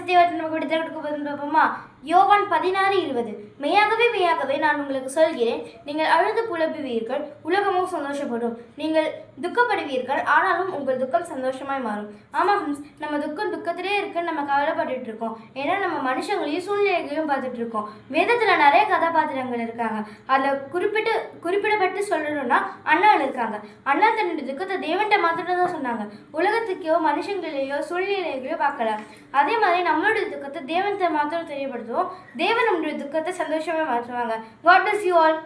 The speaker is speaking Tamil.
சத்தியவார்த்தை நமக்கு விடுதலை கொடுக்க பார்ப்போமா? யோவான் 16:20. மெய்யாகவே மெய்யாகவே நான் உங்களுக்கு சொல்கிறேன், நீங்கள் அழுது புலம்புவீர்கள், உலகமும் சந்தோஷப்படும். நீங்கள் துக்கப்படுவீர்கள், ஆனாலும் உங்கள் துக்கம் சந்தோஷமாய் மாறும். ஆமாம் ஃப்ரெண்ட்ஸ், நம்ம துக்கத்திலே இருக்குன்னு நம்ம கவலைப்பட்டுட்டு இருக்கோம். ஏன்னா நம்ம மனுஷங்களையும் சூழ்நிலைகளையும் பார்த்துட்டு இருக்கோம். வேதத்தில் நிறைய கதாபாத்திரங்கள் இருக்காங்க. அதில் குறிப்பிடப்பட்டு சொல்லணும்னா அண்ணாள் இருக்காங்க. அண்ணா தன்னுடைய துக்கத்தை தேவன்கிட்ட மாத்திரம் தான் சொன்னாங்க. உலகத்துக்கோ மனுஷங்களையோ சூழ்நிலைகளையோ பார்க்கல. அதே மாதிரி நம்மளுடைய துக்கத்தை தேவன்கிட்ட மாத்திரம் தெரியப்படுத்துவோம். தேவன் நம்மளுடைய துக்கத்தை சந்தோஷமா மாற்றுவாங்க. God bless you all.